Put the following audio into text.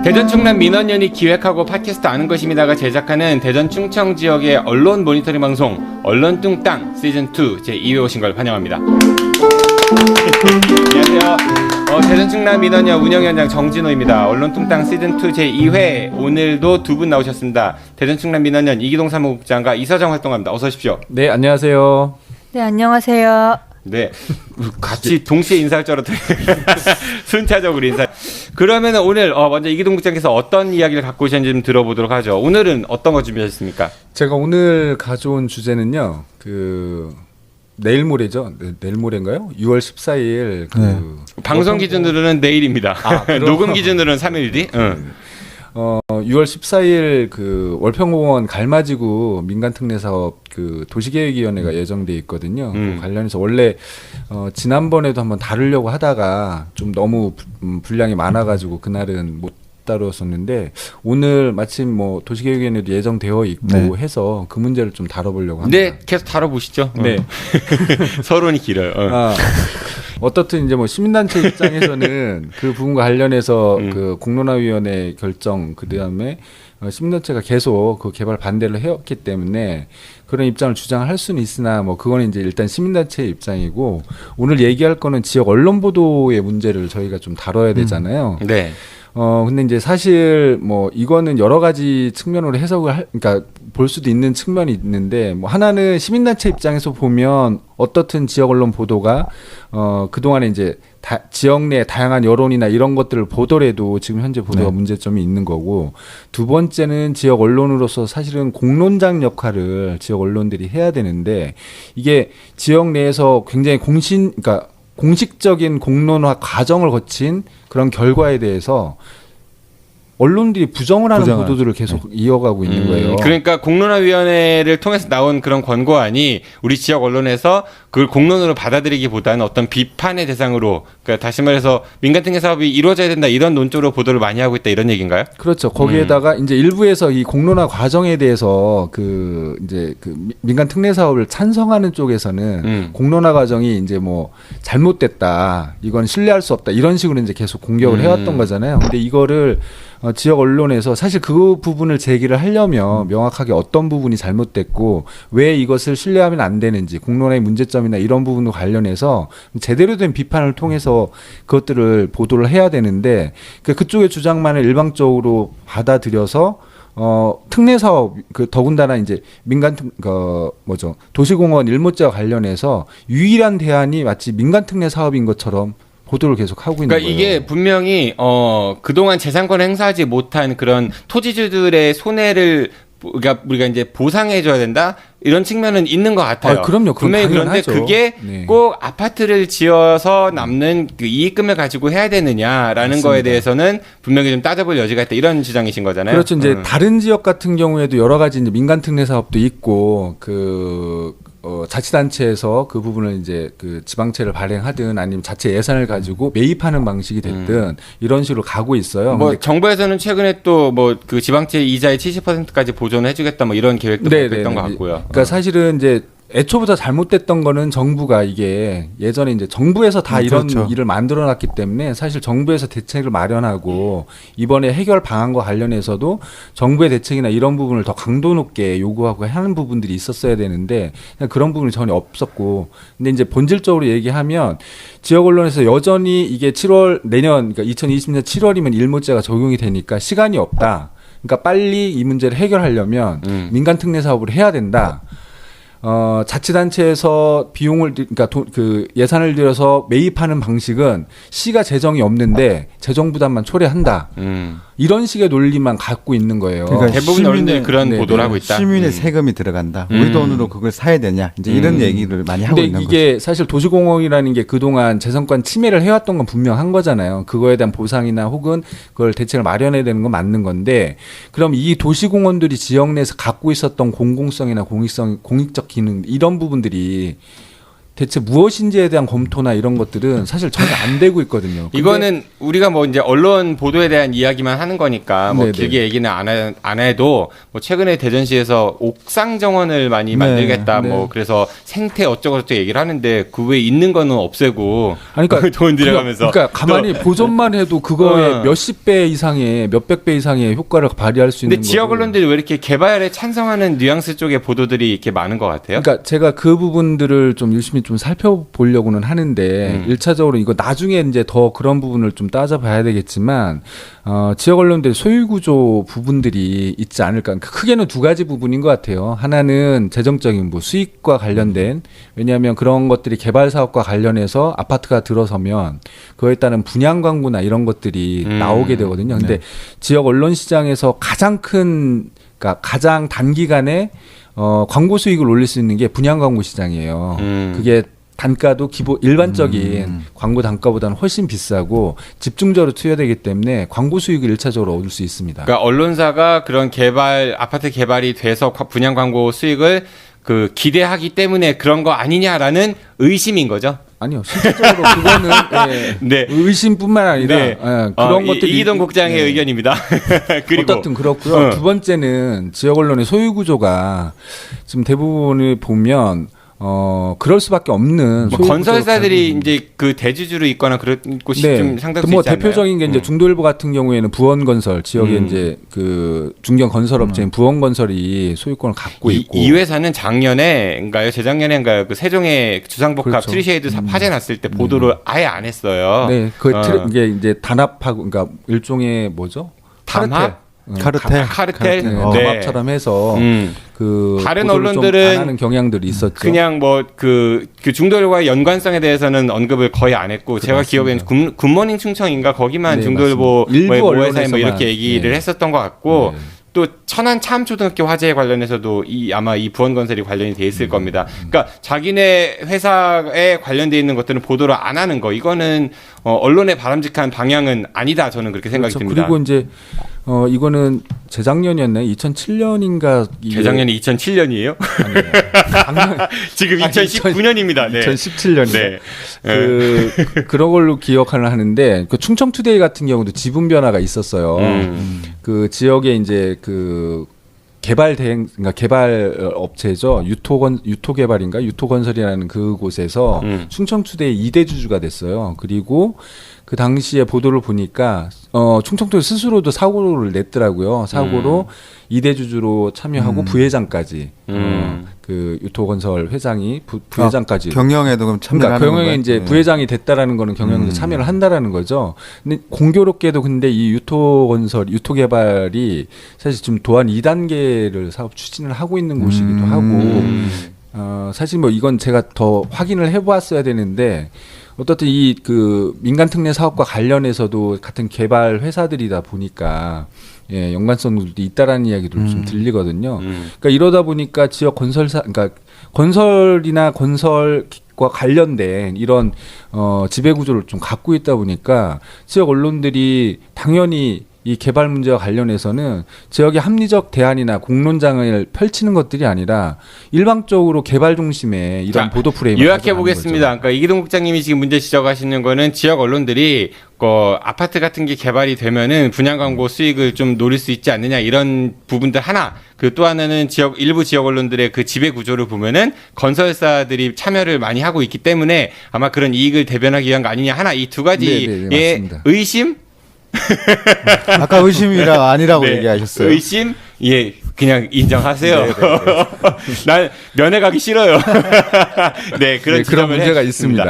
대전 충남 민원연이 기획하고 팟캐스트 아는 것입니다가 제작하는 대전 충청 지역의 언론 모니터링 방송 언론뚱땅 시즌2 제2회 오신 걸 환영합니다. 안녕하세요. 대전 충남 민원연 운영위원장 정진호입니다. 언론뚱땅 시즌2 제2회 오늘도 두 분 나오셨습니다. 대전 충남 민원연 이기동 사무국장과 이서정 활동합니다. 어서 오십시오. 네, 안녕하세요. 네, 안녕하세요. 네, 같이 동시에 인사할 줄 알았더니 순차적으로 인사. 그러면 오늘 먼저 이기동 국장께서 어떤 이야기를 갖고 오셨는지 좀 들어보도록 하죠. 오늘은 어떤 거 준비하셨습니까? 제가 오늘 가져온 주제는요. 내일 모레죠. 내일 모레인가요? 6월 14일 방송 기준으로는 내일입니다. 녹음 기준으로는 3일 뒤. 6월 14일 월평공원 갈마지구 민간특례 사업 도시계획위원회가 예정돼 있거든요. 관련해서 원래 지난번에도 한번 다루려고 하다가 좀 너무 분량이 많아가지고 그날은 못 다뤘었는데 오늘 마침 도시계획위원회도 예정되어 있고 해서 그 문제를 좀 다뤄보려고 합니다. 네, 계속 다뤄보시죠. 네. 서론이 길어요. 어떻든 이제 시민단체 입장에서는 그 부분과 관련해서 공론화위원회 결정 그다음에 시민단체가 계속 그 개발 반대를 해왔기 때문에 그런 입장을 주장할 수는 있으나 그거는 이제 일단 시민단체의 입장이고 오늘 얘기할 거는 지역 언론 보도의 문제를 저희가 좀 다뤄야 되잖아요. 네. 근데 이제 사실 이거는 여러 가지 측면으로 해석을 그러니까 볼 수도 있는 측면이 있는데 하나는 시민단체 입장에서 보면 어떻든 지역 언론 보도가 그동안에 이제 지역 내 다양한 여론이나 이런 것들을 보더라도 지금 현재 보도가 문제점이 있는 거고 두 번째는 지역 언론으로서 사실은 공론장 역할을 지역 언론들이 해야 되는데 이게 지역 내에서 굉장히 그러니까 공식적인 공론화 과정을 거친 그런 결과에 대해서 언론들이 부정을 하는 보도들을 계속 이어가고 있는 거예요. 그러니까 공론화위원회를 통해서 나온 그런 권고안이 우리 지역 언론에서 그걸 공론으로 받아들이기보다는 어떤 비판의 대상으로, 그러니까 다시 말해서 민간특례 사업이 이루어져야 된다 이런 논조로 보도를 많이 하고 있다 이런 얘기인가요? 그렇죠. 거기에다가 이제 일부에서 이 공론화 과정에 대해서 민간특례 사업을 찬성하는 쪽에서는 공론화 과정이 이제 잘못됐다, 이건 신뢰할 수 없다 이런 식으로 이제 계속 공격을 해왔던 거잖아요. 근데 이거를 지역 언론에서 사실 그 부분을 제기를 하려면 명확하게 어떤 부분이 잘못됐고 왜 이것을 신뢰하면 안 되는지 공론화의 문제점이나 이런 부분과 관련해서 제대로 된 비판을 통해서 그것들을 보도를 해야 되는데 그쪽의 주장만을 일방적으로 받아들여서 특례 사업 더군다나 이제 도시공원 일몰제와 관련해서 유일한 대안이 마치 민간특례 사업인 것처럼 보도를 계속 하고 있는 거예요. 그러니까 이게 분명히 그동안 재산권 행사하지 못한 그런 토지주들의 손해를 우리가 이제 보상해줘야 된다 이런 측면은 있는 것 같아요. 그럼요. 분명히 그런데 그게 꼭 아파트를 지어서 남는 그 이익금을 가지고 해야 되느냐라는 맞습니다. 거에 대해서는 분명히 좀 따져볼 여지가 있다 이런 주장이신 거잖아요. 그렇죠. 이제 다른 지역 같은 경우에도 여러 가지 이제 민간특례 사업도 있고 자치단체에서 그 부분을 이제 지방채를 발행하든 아니면 자체 예산을 가지고 매입하는 방식이 됐든 이런 식으로 가고 있어요. 정부에서는 최근에 또 그 지방채 이자의 70%까지 보존을 해주겠다 이런 계획도 발표했던 것 같고요. 그러니까 사실은 이제 애초부터 잘못됐던 거는 정부가 이게 예전에 이제 정부에서 다 이런 일을 만들어놨기 때문에 사실 정부에서 대책을 마련하고 이번에 해결 방안과 관련해서도 정부의 대책이나 이런 부분을 더 강도 높게 요구하고 하는 부분들이 있었어야 되는데 그런 부분이 전혀 없었고 근데 이제 본질적으로 얘기하면 지역 언론에서 여전히 이게 내년 그러니까 2020년 7월이면 일몰제가 적용이 되니까 시간이 없다. 그러니까 빨리 이 문제를 해결하려면 민간특례 사업을 해야 된다. 자치단체에서 비용을 예산을 들여서 매입하는 방식은 시가 재정이 없는데 재정 부담만 초래한다. 이런 식의 논리만 갖고 있는 거예요. 그러니까 대부분 언론들이 그런 보도를 하고 있다. 시민의 세금이 들어간다. 우리 돈으로 그걸 사야 되냐. 이제 이런 얘기를 많이 하고 있는 거죠. 근데 이게 사실 도시공원이라는 게 그동안 재산권 침해를 해왔던 건 분명한 거잖아요. 그거에 대한 보상이나 혹은 그걸 대책을 마련해야 되는 건 맞는 건데 그럼 이 도시공원들이 지역 내에서 갖고 있었던 공공성이나 공익적 기능 이런 부분들이 대체 무엇인지에 대한 검토나 이런 것들은 사실 전혀 안 되고 있거든요. 근데 이거는 우리가 뭐 이제 언론 보도에 대한 이야기만 하는 거니까 뭐 네네. 길게 얘기는 안 해도 뭐 최근에 대전시에서 옥상 정원을 많이 네, 만들겠다 네. 뭐 그래서 생태 어쩌고저쩌고 얘기를 하는데 그 외에 있는 거는 없애고 아니, 그러니까 돈 들여가면서 그러니까 가만히 보존만 해도 그거에 몇십 배 이상의 몇백 배 이상의 효과를 발휘할 수 있는 근데 지역 거고. 언론들이 왜 이렇게 개발에 찬성하는 뉘앙스 쪽의 보도들이 이렇게 많은 것 같아요? 그러니까 제가 그 부분들을 좀 열심히 좀 살펴보려고는 하는데 일차적으로 이거 나중에 이제 더 그런 부분을 좀 따져봐야 되겠지만 지역 언론들 소유 구조 부분들이 있지 않을까. 그러니까 크게는 두 가지 부분인 것 같아요. 하나는 재정적인 뭐 수익과 관련된 왜냐하면 그런 것들이 개발 사업과 관련해서 아파트가 들어서면 그거에 따른 분양 광고나 이런 것들이 나오게 되거든요. 근데 지역 언론 시장에서 가장 큰 그러니까 가장 단기간에 광고 수익을 올릴 수 있는 게 분양 광고 시장이에요. 그게 단가도 일반적인 광고 단가보다는 훨씬 비싸고 집중적으로 투여되기 때문에 광고 수익을 일차적으로 얻을 수 있습니다. 그러니까 언론사가 그런 아파트 개발이 돼서 분양 광고 수익을 그 기대하기 때문에 그런 거 아니냐라는 의심인 거죠. 아니요, 실질적으로 그거는 네. 의심뿐만 아니라 네. 그런 것들이 이기동 국장의 의견입니다. 그리고 어떻든 그렇고요. 두 번째는 지역 언론의 소유 구조가 지금 대부분을 보면 그럴 수밖에 없는 뭐 소유 건설사들이 구조가 이제 그 대주주로 있거나 그런 곳이 네. 좀 상당수 뭐 있지 않나요? 대표적인 게 이제 중도일보 같은 경우에는 부원건설 지역에 이제 그 중견 건설업체인 부원건설이 소유권을 갖고 있고 이 회사는 작년에인가요? 재작년에인가요? 그 세종의 주상복합 그렇죠. 트리쉐이드 화재 났을 때 보도를 아예 안 했어요. 네, 이게 이제 단합하고 그러니까 일종의 뭐죠? 담합? 카르텔. 카르텔? 네, 네. 담합처럼 해서 그 다른 보도를 좀 언론들은 안 하는 경향들이 있었죠. 그냥 뭐 그 중도일보와의 연관성에 대해서는 언급을 거의 안 했고 제가 기억에는 굿모닝 충청인가 거기만 네, 중도일보 맞습니다. 일부 뭐 모회사에 뭐 언론에서만. 이렇게 얘기를 네. 했었던 것 같고 네. 또 천안 참초등학교 화재에 관련해서도 아마 이 부원건설이 관련이 돼 있을 겁니다. 그러니까 자기네 회사에 관련돼 있는 것들은 보도를 안 하는 거 이거는 언론의 바람직한 방향은 아니다 저는 그렇게 생각이 그렇죠. 듭니다. 그리고 이제 이거는 재작년이었나요? 2007년인가 재작년이 2007년이에요? 지금 2019년입니다. 네. 2017년이요. 네. 그런 걸로 기억을 하는데 그 충청투데이 같은 경우도 지분 변화가 있었어요. 그 지역에 이제 그 그러니까 개발 업체죠. 유토개발인가 유토건설이라는 그곳에서 충청투데이 2대 주주가 됐어요. 그리고 그 당시에 보도를 보니까 충청투데이 스스로도 사고를 냈더라고요. 사고로 2대 주주로 참여하고 부회장까지 그 유토건설 회장이 부회장까지 경영에도 그럼 참여를 그러니까 하는 경영에 건가요? 이제 네. 부회장이 됐다라는 거는 경영에 참여를 한다라는 거죠. 근데 공교롭게도 근데 이 유토개발이 사실 지금 도안 2단계를 사업 추진을 하고 있는 곳이기도 하고 사실 뭐 이건 제가 더 확인을 해보았어야 되는데 어떻든 이 그 민간 특례 사업과 관련해서도 같은 개발 회사들이다 보니까 연관성도 있다라는 이야기도 좀 들리거든요. 그러니까 이러다 보니까 지역 그러니까 건설이나 건설과 관련된 이런 지배 구조를 좀 갖고 있다 보니까 지역 언론들이 당연히 이 개발 문제와 관련해서는 지역의 합리적 대안이나 공론장을 펼치는 것들이 아니라 일방적으로 개발 중심의 이런 자, 보도 프레임을 요약해 가져가는 보겠습니다. 거죠. 그러니까 이기동 국장님이 지금 문제 지적하시는 거는 지역 언론들이 아파트 같은 게 개발이 되면은 분양 광고 수익을 좀 노릴 수 있지 않느냐 이런 부분들 하나. 그 또 하나는 일부 지역 언론들의 그 지배 구조를 보면은 건설사들이 참여를 많이 하고 있기 때문에 아마 그런 이익을 대변하기 위한 거 아니냐 하나 이 두 가지의 네네, 맞습니다. 의심 아까 의심이라 아니라고 네. 얘기하셨어요. 의심? 예, 그냥 인정하세요. 난 면회 가기 싫어요. 네, 그런 네, 그런 지적을 문제가 했습니다. 있습니다.